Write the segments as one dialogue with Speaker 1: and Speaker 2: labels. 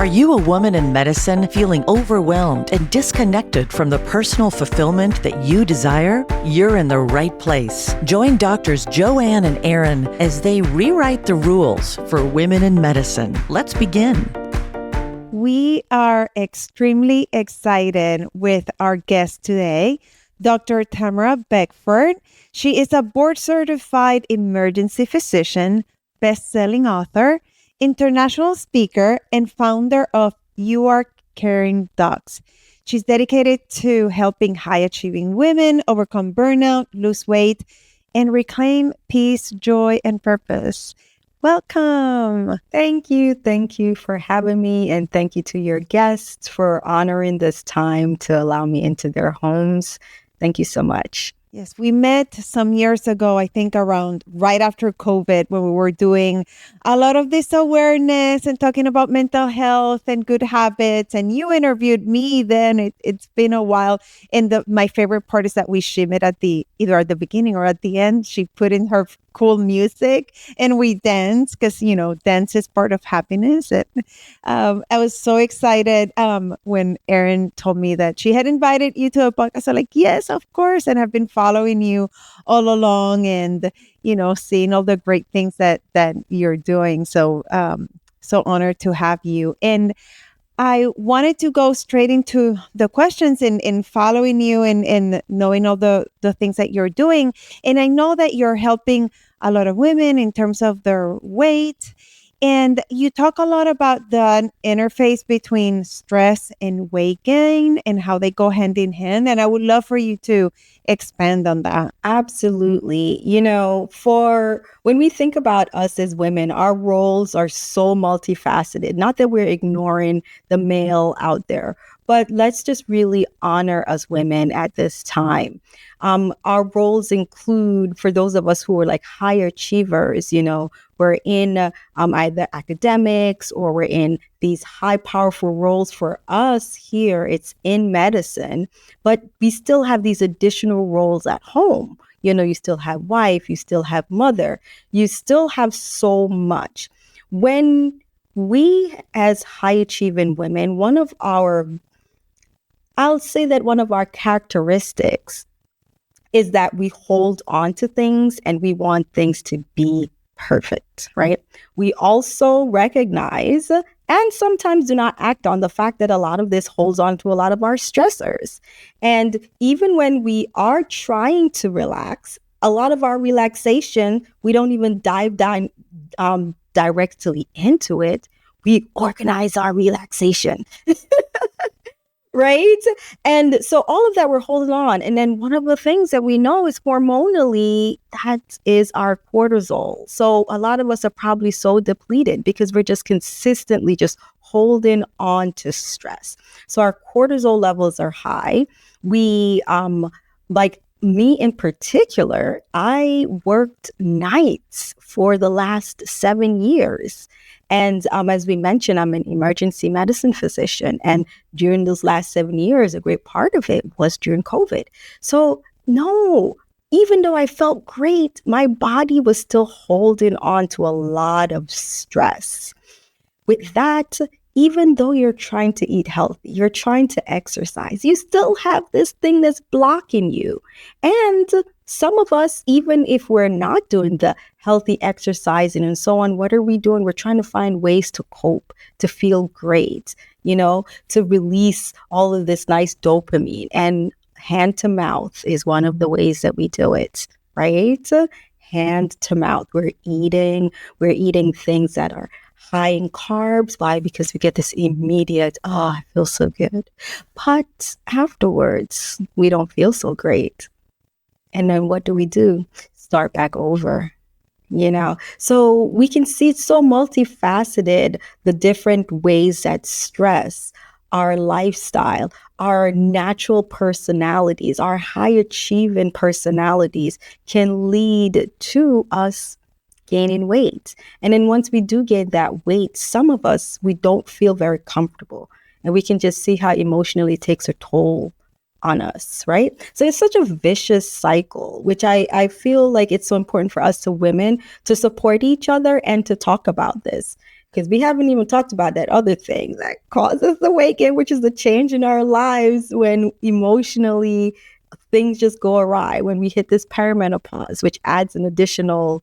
Speaker 1: you a woman in medicine feeling overwhelmed and disconnected from the personal fulfillment that you desire? You're in the right place. Join Doctors Joanne and Aaron as they rewrite the rules for women in medicine. Let's begin.
Speaker 2: We are extremely excited with our guest today, Dr. Tamara Beckford. She is a board-certified emergency physician, best-selling author, international speaker, and founder of You Are Caring Docs. She's dedicated to helping high-achieving women overcome burnout, lose weight, and reclaim peace, joy, and purpose. Welcome.
Speaker 3: Thank you. Thank you for having me. And thank you to your guests for honoring this time to allow me into their homes. Thank you so much.
Speaker 2: Yes, we met some years ago, I think around right after COVID, when we were doing a lot of this awareness and talking about mental health and good habits. And you interviewed me then. It's been a while. And my favorite part is that we shimmied at either at the beginning or at the end. She put in her cool music and we danced because, dance is part of happiness. I was so excited when Erin told me that she had invited you to a podcast. I'm like, yes, of course. And I've been following you all along and, seeing all the great things that you're doing. So, so honored to have you. And I wanted to go straight into the questions in following you and knowing all the things that you're doing. And I know that you're helping a lot of women in terms of their weight. And you talk a lot about the interface between stress and weight gain and how they go hand in hand. And I would love for you to expand on that.
Speaker 3: Absolutely. For when we think about us as women, our roles are so multifaceted. Not that we're ignoring the male out there, but let's just really honor us women at this time. Our roles include, for those of us who are like high achievers, we're in either academics or we're in these high powerful roles. For us here, it's in medicine, but we still have these additional roles at home. You still have wife, you still have mother, you still have so much. When we as high achieving women, I'll say that one of our characteristics is that we hold on to things and we want things to be perfect, right? We also recognize and sometimes do not act on the fact that a lot of this holds on to a lot of our stressors. And even when we are trying to relax, a lot of our relaxation, we don't even dive down directly into it. We organize our relaxation. Right? And so all of that we're holding on. And then one of the things that we know is hormonally, that is our cortisol. So a lot of us are probably so depleted because we're just consistently just holding on to stress. So our cortisol levels are high. We, like me in particular, I worked nights for the last 7 years. And as we mentioned, I'm an emergency medicine physician. And during those last 7 years, a great part of it was during COVID. So no, even though I felt great, my body was still holding on to a lot of stress. With that, even though you're trying to eat healthy, you're trying to exercise, you still have this thing that's blocking you. And some of us, even if we're not doing the healthy exercising and so on, what are we doing? We're trying to find ways to cope, to feel great, to release all of this nice dopamine. And hand to mouth is one of the ways that we do it, right? Hand to mouth. We're eating things that are high in carbs. Why? Because we get this immediate, I feel so good. But afterwards, we don't feel so great. And then what do? Start back over, So we can see it's so multifaceted, the different ways that stress, our lifestyle, our natural personalities, our high achieving personalities can lead to us gaining weight. And then once we do gain that weight, some of us, we don't feel very comfortable. And we can just see how emotionally it takes a toll on us, right? So it's such a vicious cycle, which I feel like it's so important for us to women to support each other and to talk about this. because we haven't even talked about that other thing that causes the weight gain, which is the change in our lives when emotionally things just go awry, when we hit this perimenopause, which adds an additional,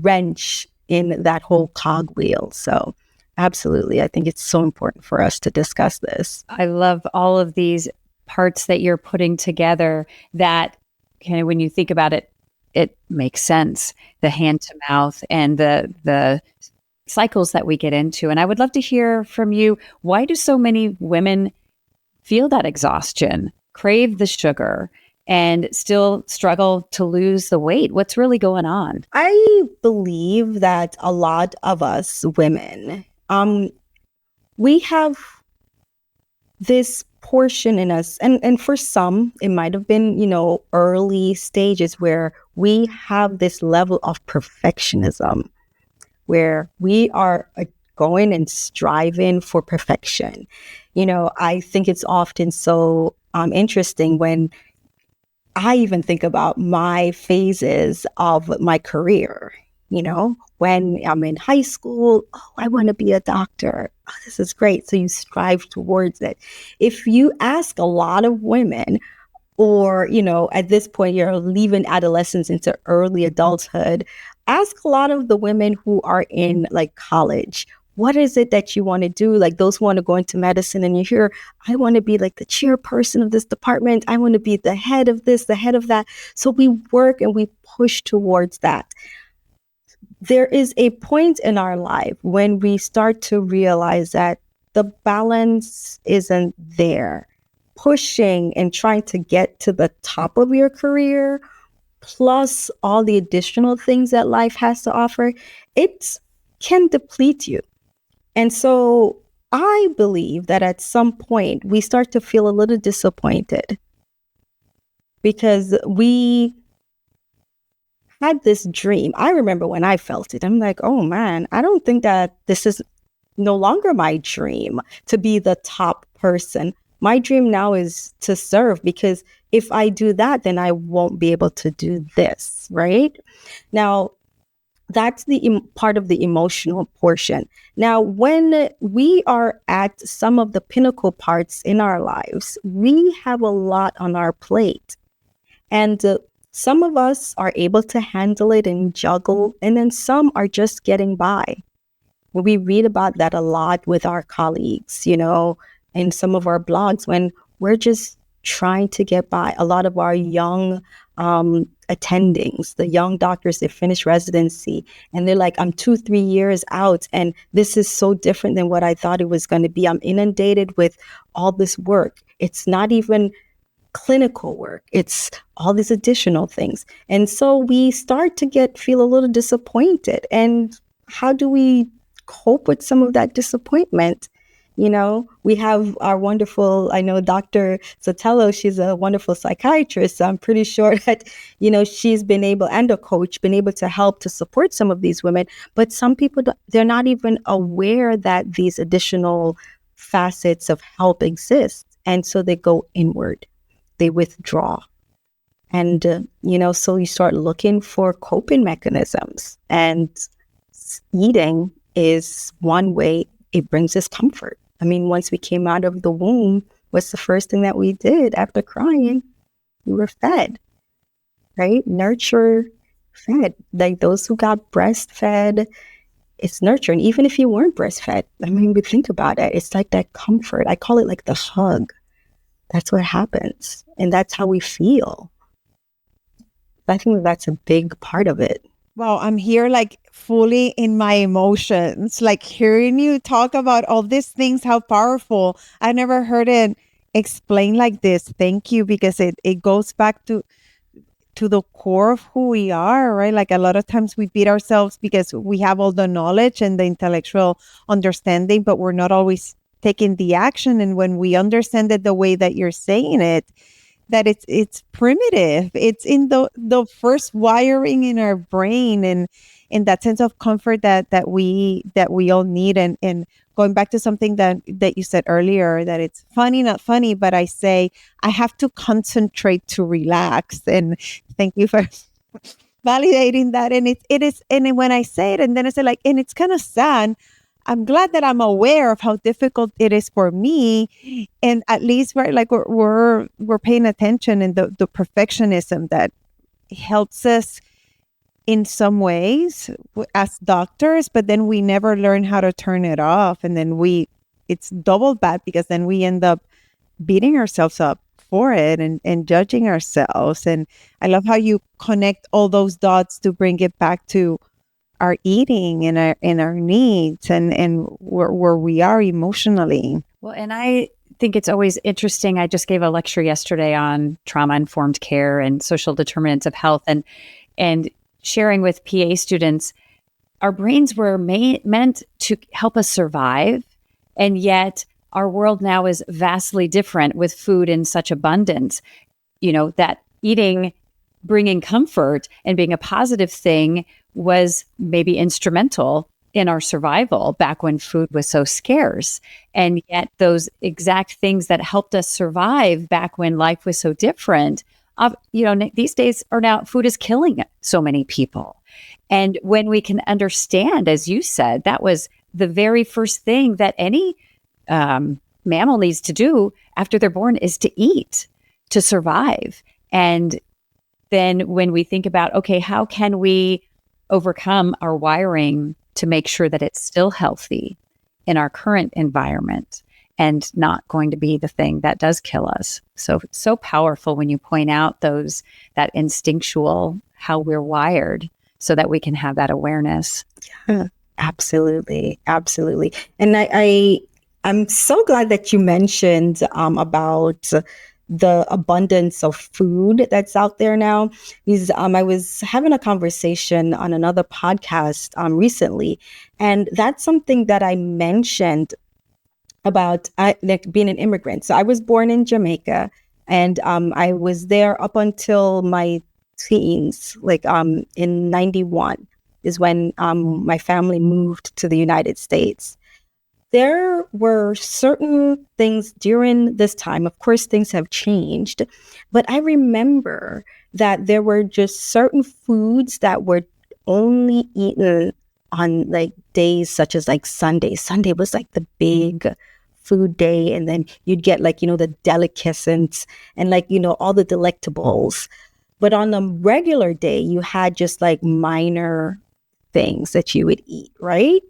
Speaker 3: wrench in that whole cogwheel. So absolutely, I think it's so important for us to discuss this.
Speaker 4: I love all of these parts that you're putting together that kind of, when you think about it, it makes sense. The hand to mouth and the cycles that we get into. And I would love to hear from you. Why do so many women feel that exhaustion, crave the sugar, and still struggle to lose the weight? What's really going on?
Speaker 3: I believe that a lot of us women, we have this portion in us, and for some, it might have been, early stages where we have this level of perfectionism, where we are going and striving for perfection. I think it's often so interesting when I even think about my phases of my career. When I'm in high school, oh, I want to be a doctor. Oh, this is great. So you strive towards it. If you ask a lot of women, or, at this point, you're leaving adolescence into early adulthood, ask a lot of the women who are in like college, what is it that you want to do? Like those who want to go into medicine, and you hear, I want to be like the chairperson of this department. I want to be the head of this, the head of that. So we work and we push towards that. There is a point in our life when we start to realize that the balance isn't there. Pushing and trying to get to the top of your career, plus all the additional things that life has to offer, it can deplete you. And so I believe that at some point we start to feel a little disappointed because we had this dream. I remember when I felt it, I'm like, oh man, I don't think that this is no longer my dream to be the top person. My dream now is to serve, because if I do that, then I won't be able to do this, right? Now, that's the part of the emotional portion. Now, when we are at some of the pinnacle parts in our lives, we have a lot on our plate. And some of us are able to handle it and juggle, and then some are just getting by. We read about that a lot with our colleagues, in some of our blogs, when we're just trying to get by. A lot of our young attendings, the young doctors, they finish residency and they're like, I'm 2-3 years out, and this is so different than what I thought it was going to be. I'm inundated with all this work. It's not even clinical work. It's all these additional things. And so we start to feel a little disappointed. And how do we cope with some of that disappointment? We have our wonderful, I know Dr. Sotelo, she's a wonderful psychiatrist. So I'm pretty sure that, she's been able, and a coach, been able to help to support some of these women. But some people, they're not even aware that these additional facets of help exist. And so they go inward, they withdraw. And, so you start looking for coping mechanisms, and eating is one way it brings us comfort. I mean, once we came out of the womb, what's the first thing that we did after crying? We were fed, right? Nurture, fed. Like those who got breastfed, it's nurturing. Even if you weren't breastfed, I mean, we think about it. It's like that comfort. I call it like the hug. That's what happens. And that's how we feel. I think that's a big part of it.
Speaker 2: Wow, I'm here like fully in my emotions, like hearing you talk about all these things, how powerful. I never heard it explained like this. Thank you, because it goes back to the core of who we are, right? Like a lot of times we beat ourselves because we have all the knowledge and the intellectual understanding, but we're not always taking the action. And when we understand it the way that you're saying it, that it's primitive. It's in the first wiring in our brain, and in that sense of comfort that we all need. And going back to something that you said earlier, that it's funny, not funny, but I say I have to concentrate to relax. And thank you for validating that. And it is, and then when I say it, and then I say like, and it's kind of sad. I'm glad that I'm aware of how difficult it is for me, and at least we're paying attention, and the perfectionism that helps us in some ways as doctors, but then we never learn how to turn it off, and then it's double bad because then we end up beating ourselves up for it and judging ourselves. And I love how you connect all those dots to bring it back to our eating and our needs and where we are emotionally.
Speaker 4: Well, and I think it's always interesting. I just gave a lecture yesterday on trauma-informed care and social determinants of health, and sharing with PA students, our brains were meant to help us survive, and yet our world now is vastly different with food in such abundance. That eating, bringing comfort and being a positive thing was maybe instrumental in our survival back when food was so scarce. And yet those exact things that helped us survive back when life was so different, these days are now food is killing so many people. And when we can understand, as you said, that was the very first thing that any mammal needs to do after they're born is to eat, to survive. And then when we think about, okay, how can we overcome our wiring to make sure that it's still healthy in our current environment and not going to be the thing that does kill us? So powerful when you point out that instinctual, how we're wired, so that we can have that awareness.
Speaker 3: Yeah, absolutely. Absolutely. And I'm so glad that you mentioned about the abundance of food that's out there now. Because I was having a conversation on another podcast recently, and that's something that I mentioned about being an immigrant. So I was born in Jamaica, and I was there up until my teens, in 91 is when my family moved to the United States. There were certain things during this time. Of course, things have changed, but I remember that there were just certain foods that were only eaten on days such as Sunday. Sunday was the big food day, and then you'd get the delicatessens and all the delectables. But on a regular day, you had just minor things that you would eat, right?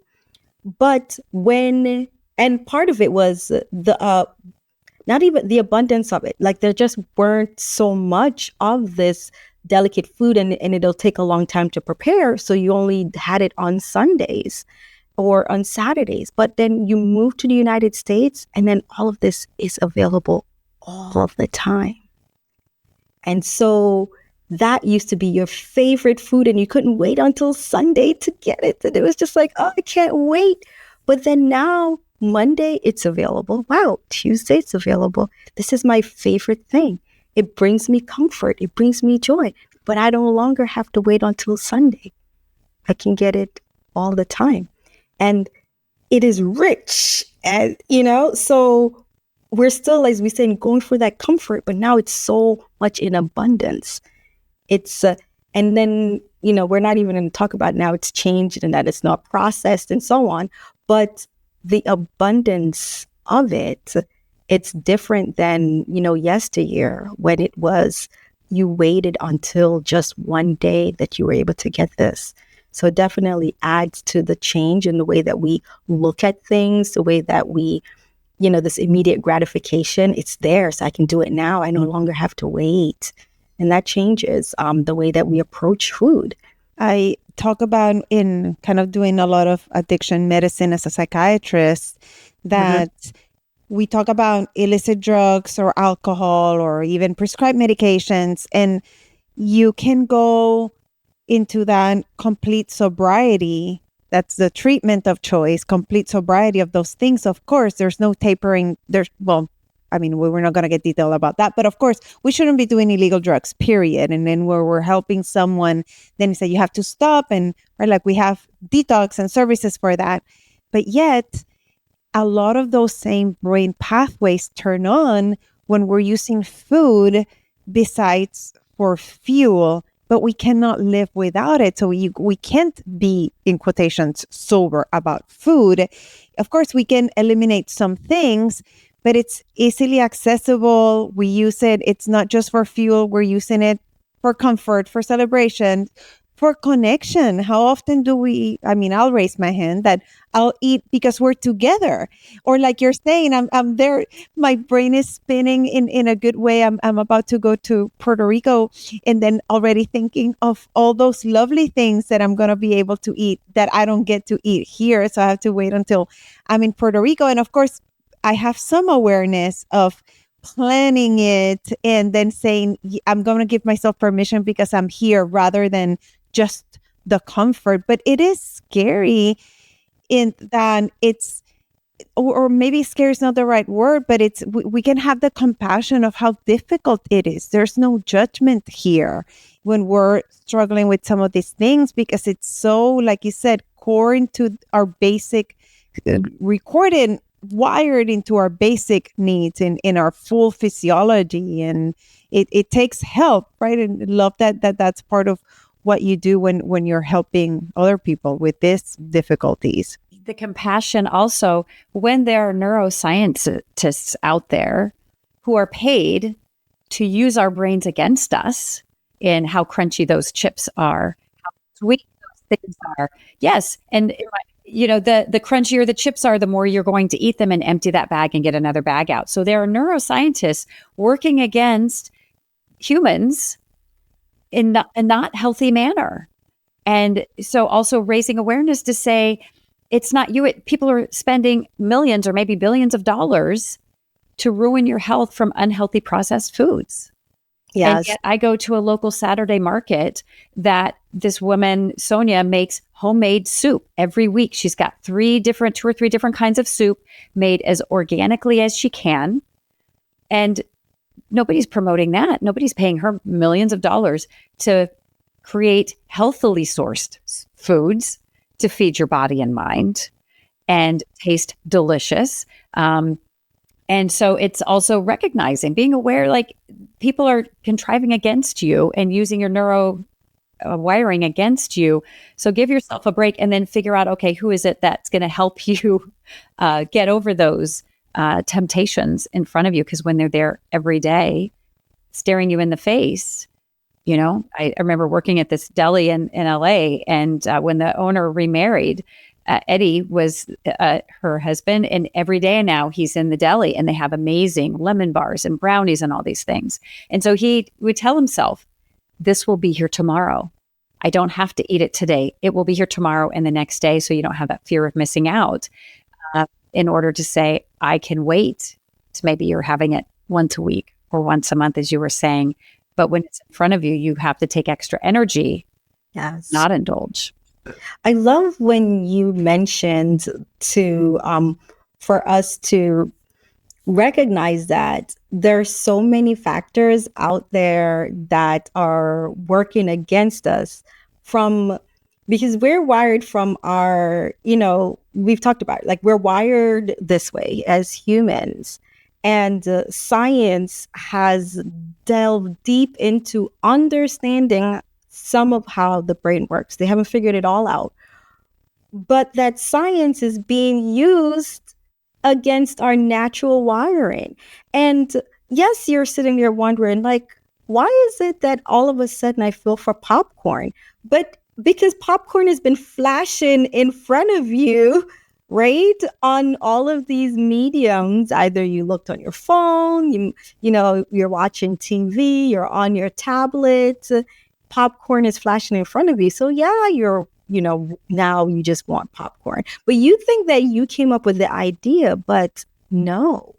Speaker 3: But and part of it was the not even the abundance of it. There just weren't so much of this delicate food, and it'll take a long time to prepare. So you only had it on Sundays or on Saturdays. But then you move to the United States, and then all of this is available all of the time. And so that used to be your favorite food, and you couldn't wait until Sunday to get it. And it was just oh, I can't wait. But then now, Monday, it's available. Wow, Tuesday, it's available. This is my favorite thing. It brings me comfort. It brings me joy. But I no longer have to wait until Sunday. I can get it all the time. And it is rich. And, so we're still, as we say, going for that comfort, but now it's so much in abundance. It's, and then, we're not even going to talk about now it's changed and that it's not processed and so on, but the abundance of it's different than, yesteryear when it was, you waited until just one day that you were able to get this. So it definitely adds to the change in the way that we look at things, the way that we, this immediate gratification, it's there, so I can do it now. I no longer have to wait. And that changes the way that we approach food.
Speaker 2: I talk about in kind of doing a lot of addiction medicine as a psychiatrist that we talk about illicit drugs or alcohol or even prescribed medications, and you can go into that complete sobriety. That's the treatment of choice, complete sobriety of those things. Of course, there's no tapering. We're not going to get detailed about that. But of course, we shouldn't be doing illegal drugs, period. And then where we're helping someone, then you say you have to stop. And we have detox and services for that. But yet, a lot of those same brain pathways turn on when we're using food besides for fuel but we cannot live without it. So we can't be, in quotations, sober about food. Of course, we can eliminate some things, but it's easily accessible. We use it. It's not just for fuel. We're using it for comfort, for celebration, for connection. How often do we, I mean, I'll raise my hand that I'll eat because we're together. Or like you're saying, I'm there, my brain is spinning in a good way. I'm about to go to Puerto Rico and then already thinking of all those lovely things that I'm going to be able to eat that I don't get to eat here. So I have to wait until I'm in Puerto Rico. And of course, I have some awareness of planning it and then saying, I'm going to give myself permission because I'm here rather than just the comfort. But it is scary in that it's, or maybe scary is not the right word, but it's, we can have the compassion of how difficult it is. There's no judgment here when we're struggling with some of these things, because it's so, like you said, core into our basic, recorded, wired into our basic needs in our full physiology. And it takes help, right? And love that's part of what you do when you're helping other people with these difficulties.
Speaker 4: The compassion also, when there are neuroscientists out there who are paid to use our brains against us in how crunchy those chips are, how sweet those things are. Yes. And the crunchier the chips are, the more you're going to eat them and empty that bag and get another bag out. So there are neuroscientists working against humans in a not healthy manner. And so also raising awareness to say, it's not you. People are spending millions or maybe billions of dollars to ruin your health from unhealthy processed foods. Yes. And yet I go to a local Saturday market that this woman, Sonia, makes homemade soup every week. She's got 2 or 3 different kinds of soup made as organically as she can. And nobody's promoting that. Nobody's paying her millions of dollars to create healthily sourced foods to feed your body and mind and taste delicious. And so it's also recognizing, being aware, like people are contriving against you and using your neuro wiring against you. So give yourself a break and then figure out, okay, who is it that's going to help you get over those temptations in front of you? Because when they're there every day, staring you in the face, I remember working at this deli in LA, and when the owner remarried, Eddie was her husband, and every day now he's in the deli and they have amazing lemon bars and brownies and all these things. And so he would tell himself, this will be here tomorrow. I don't have to eat it today. It will be here tomorrow and the next day. So you don't have that fear of missing out, in order to say, I can wait. So maybe you're having it once a week or once a month, as you were saying. But when it's in front of you, you have to take extra energy,
Speaker 3: yes,
Speaker 4: not indulge.
Speaker 3: I love when you mentioned for us to recognize that there's so many factors out there that are working against us because we're wired from our, we've talked about it, like we're wired this way as humans. And science has delved deep into understanding some of how the brain works. They haven't figured it all out. But that science is being used against our natural wiring. And yes, you're sitting there wondering, like, why is it that all of a sudden I feel for popcorn? But because popcorn has been flashing in front of you, right, on all of these mediums. Either you looked on your phone, you're watching TV, you're on your tablet, popcorn is flashing in front of you. So yeah, now you just want popcorn. But you think that you came up with the idea, but no,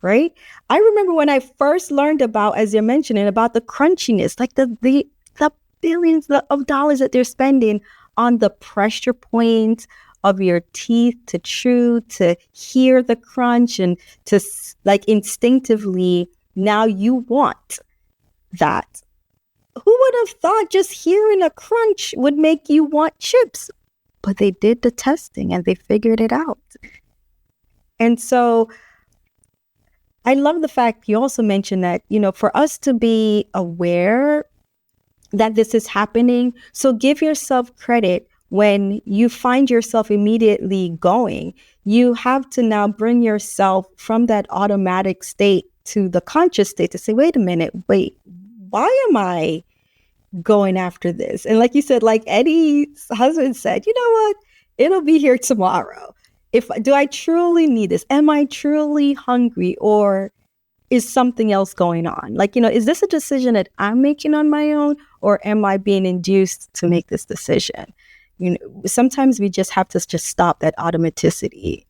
Speaker 3: right? I remember when I first learned about, as you're mentioning, about the crunchiness, like the billions of dollars that they're spending on the pressure point of your teeth to chew, to hear the crunch, and to like instinctively, now you want that. Who would have thought just hearing a crunch would make you want chips? But they did the testing and they figured it out. And so I love the fact you also mentioned that, for us to be aware that this is happening. So give yourself credit when you find yourself immediately going. You have to now bring yourself from that automatic state to the conscious state to say, wait a minute, why am I going after this? And like you said, like Eddie's husband said, you know what? It'll be here tomorrow. Do I truly need this? Am I truly hungry, or is something else going on? Like, is this a decision that I'm making on my own, or am I being induced to make this decision? Sometimes we just have to just stop that automaticity.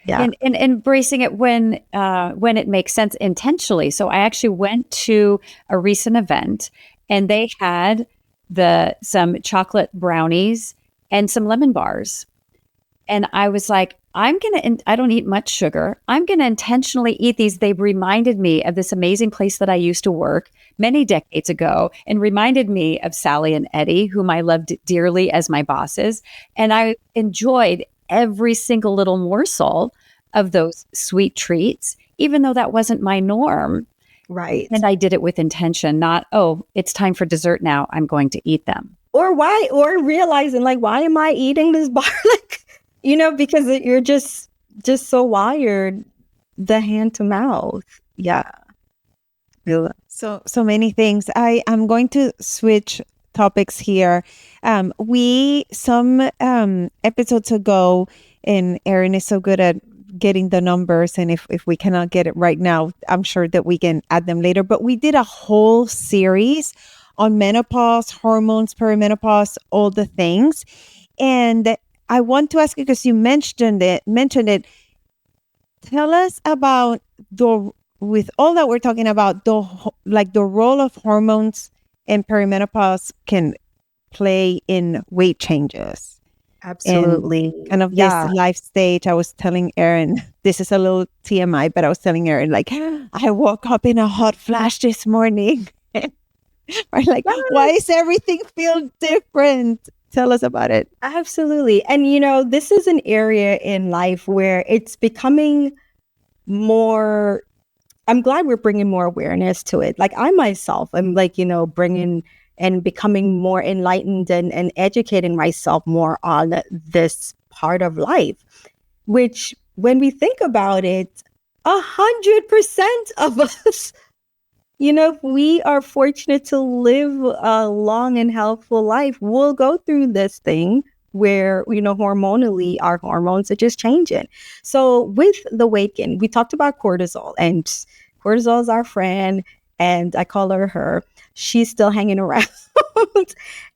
Speaker 3: Yeah.
Speaker 4: And embracing it when it makes sense intentionally. So I actually went to a recent event and they had some chocolate brownies and some lemon bars. And I was like, I don't eat much sugar. I'm going to intentionally eat these. They reminded me of this amazing place that I used to work many decades ago, and reminded me of Sally and Eddie, whom I loved dearly as my bosses. And I enjoyed every single little morsel of those sweet treats, even though that wasn't my norm.
Speaker 3: Right.
Speaker 4: And I did it with intention, not, oh, it's time for dessert now, I'm going to eat them.
Speaker 3: Or realizing, like, why am I eating this bar? Like, because you're just so wired, the hand to mouth. Yeah.
Speaker 2: So many things. I'm going to switch topics here. Some episodes ago, and Erin is so good at getting the numbers, and if we cannot get it right now, I'm sure that we can add them later. But we did a whole series on menopause, hormones, perimenopause, all the things. And I want to ask you, because you mentioned it. Tell us about with all that we're talking about, the role of hormones and perimenopause can play in weight changes.
Speaker 3: Absolutely.
Speaker 2: And kind of this life stage. I was telling Erin, this is a little TMI, but I was telling Erin, like, I woke up in a hot flash this morning. Or like, why is everything feel different? Tell us about it.
Speaker 3: Absolutely. And, this is an area in life where it's becoming more, I'm glad we're bringing more awareness to it. Like I myself, I'm like, bringing and becoming more enlightened and educating myself more on this part of life, which when we think about it, 100% of us, if we are fortunate to live a long and healthful life, we'll go through this thing where, hormonally our hormones are just changing. So with the weight gain, we talked about cortisol, and cortisol is our friend, and I call her. She's still hanging around.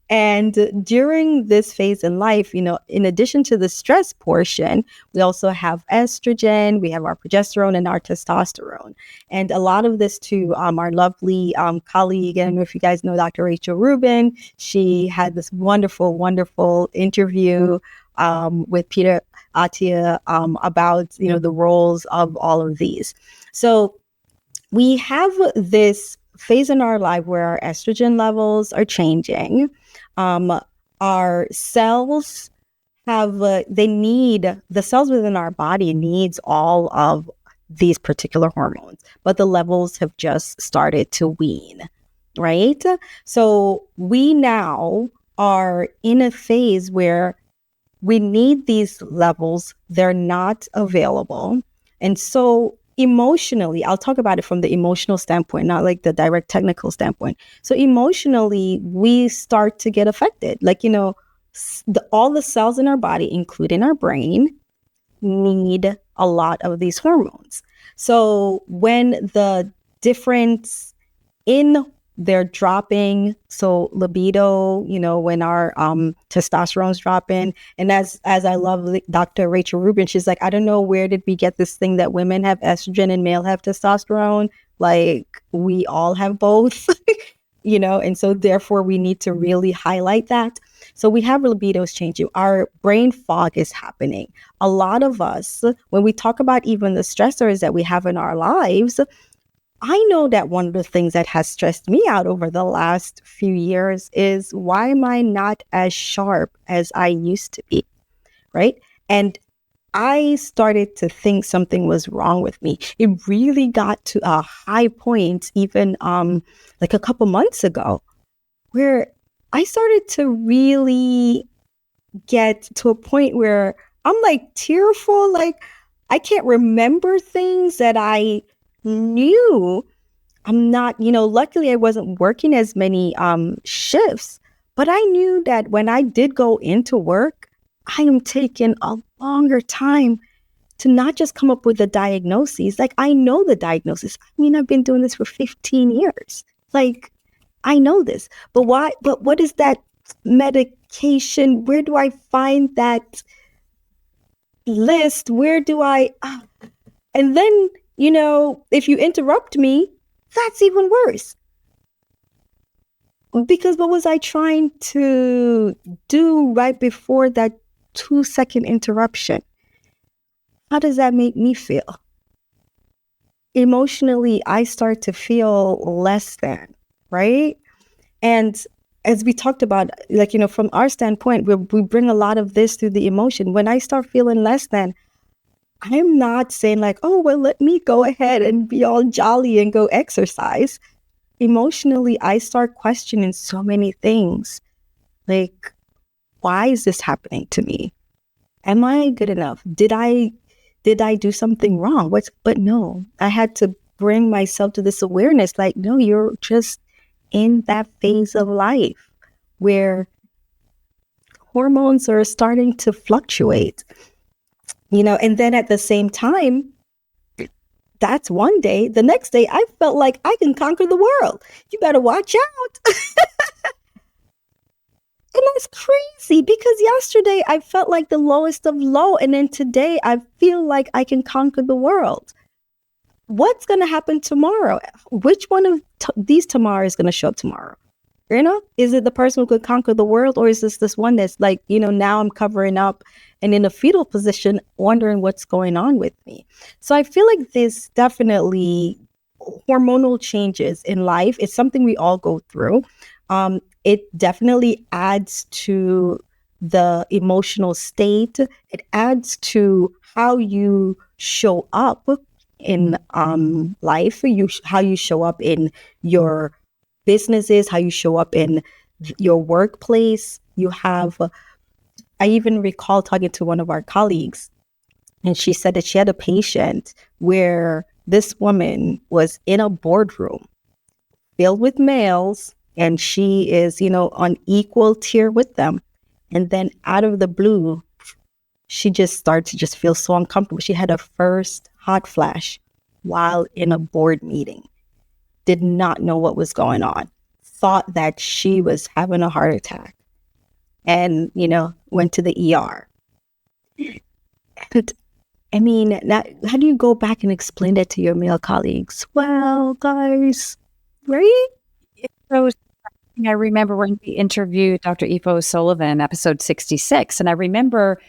Speaker 3: And during this phase in life, in addition to the stress portion, we also have estrogen, we have our progesterone and our testosterone. And a lot of this too, our lovely colleague, and if you guys know Dr. Rachel Rubin, she had this wonderful, wonderful interview with Peter Attia about, the roles of all of these. So we have this phase in our life where our estrogen levels are changing. Our cells the cells within our body needs all of these particular hormones, but the levels have just started to wane, right? So we now are in a phase where we need these levels. They're not available. And so emotionally, I'll talk about it from the emotional standpoint, not like the direct technical standpoint. So emotionally, we start to get affected. Like, all the cells in our body, including our brain, need a lot of these hormones. So when the difference in they're dropping, so libido, when our testosterone's dropping, and as I love Dr. Rachel Rubin, she's like, I don't know where did we get this thing that women have estrogen and male have testosterone. Like we all have both, and so therefore we need to really highlight that. So we have libidos changing. Our brain fog is happening. A lot of us, when we talk about even the stressors that we have in our lives, I know that one of the things that has stressed me out over the last few years is, why am I not as sharp as I used to be, right? And I started to think something was wrong with me. It really got to a high point even like a couple months ago. where I started to really get to a point where I'm like tearful, like I can't remember things that I knew. I'm not, luckily I wasn't working as many shifts, but I knew that when I did go into work, I am taking a longer time to not just come up with the diagnoses. Like, I know the diagnosis. I mean, I've been doing this for 15 years. Like, I know this, but why? But what is that medication? Where do I find that list? Where do I? And then, if you interrupt me, that's even worse. Because what was I trying to do right before that 2-second interruption? How does that make me feel? Emotionally, I start to feel less than, right? And as we talked about, like, from our standpoint, we bring a lot of this through the emotion. When I start feeling less than, I'm not saying like, oh, well, let me go ahead and be all jolly and go exercise. Emotionally, I start questioning so many things. Like, why is this happening to me? Am I good enough? Did I do something wrong? But no, I had to bring myself to this awareness. Like, no, you're just in that phase of life where hormones are starting to fluctuate, and then at the same time, that's one day. The next day, I felt like I can conquer the world. You better watch out. And that's crazy because yesterday I felt like the lowest of low. And then today I feel like I can conquer the world. What's going to happen tomorrow? Which one of these Tamara is going to show up tomorrow? Is it the person who could conquer the world? Or is this one that's like, now I'm covering up and in a fetal position, wondering what's going on with me? So I feel like this definitely hormonal changes in life. It's something we all go through. It definitely adds to the emotional state. It adds to how you show up in life, how you show up in your businesses, how you show up in your workplace. I even recall talking to one of our colleagues, and she said that she had a patient where this woman was in a boardroom filled with males, and she is, on equal tier with them. And then out of the blue, she just started to just feel so uncomfortable. She had a first hot flash while in a board meeting. Did not know what was going on. Thought that she was having a heart attack. And, went to the ER. And I mean, now, how do you go back and explain that to your male colleagues? Well, guys, right?
Speaker 4: So I remember when we interviewed Dr. Aoife O'Sullivan, episode 66, and I remember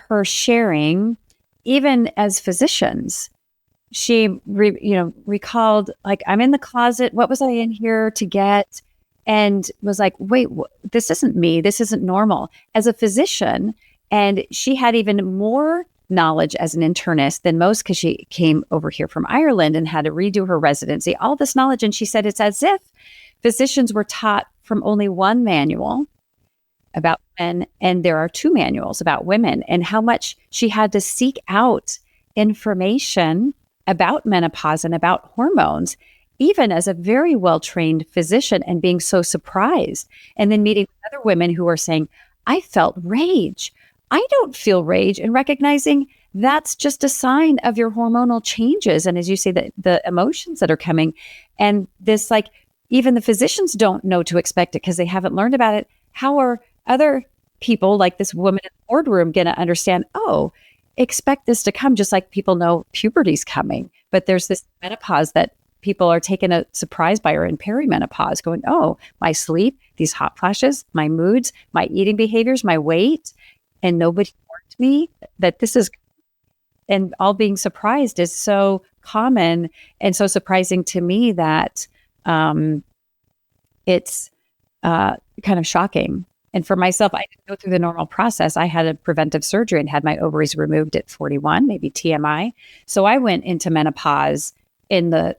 Speaker 4: her sharing, even as physicians, she recalled, like, I'm in the closet. What was I in here to get? And was like, wait, this isn't me. This isn't normal. As a physician, and she had even more knowledge as an internist than most because she came over here from Ireland and had to redo her residency, all this knowledge. And she said it's as if physicians were taught from only one manual about men, and there are 2 manuals about women, and how much she had to seek out information about menopause and about hormones, even as a very well-trained physician, and being so surprised. And then meeting other women who are saying, I felt rage. I don't feel rage, and recognizing that's just a sign of your hormonal changes. And as you say, the emotions that are coming, and this, like, even the physicians don't know to expect it because they haven't learned about it. How are other people, like this woman in the boardroom, going to understand, expect this to come, just like people know puberty's coming. But there's this menopause that people are taken a surprise by, or in perimenopause, going, my sleep, these hot flashes, my moods, my eating behaviors, my weight, and nobody warned me that this is, and all being surprised is so common and so surprising to me that it's kind of shocking. And for myself, I didn't go through the normal process. I had a preventive surgery and had my ovaries removed at 41, maybe TMI. So I went into menopause in the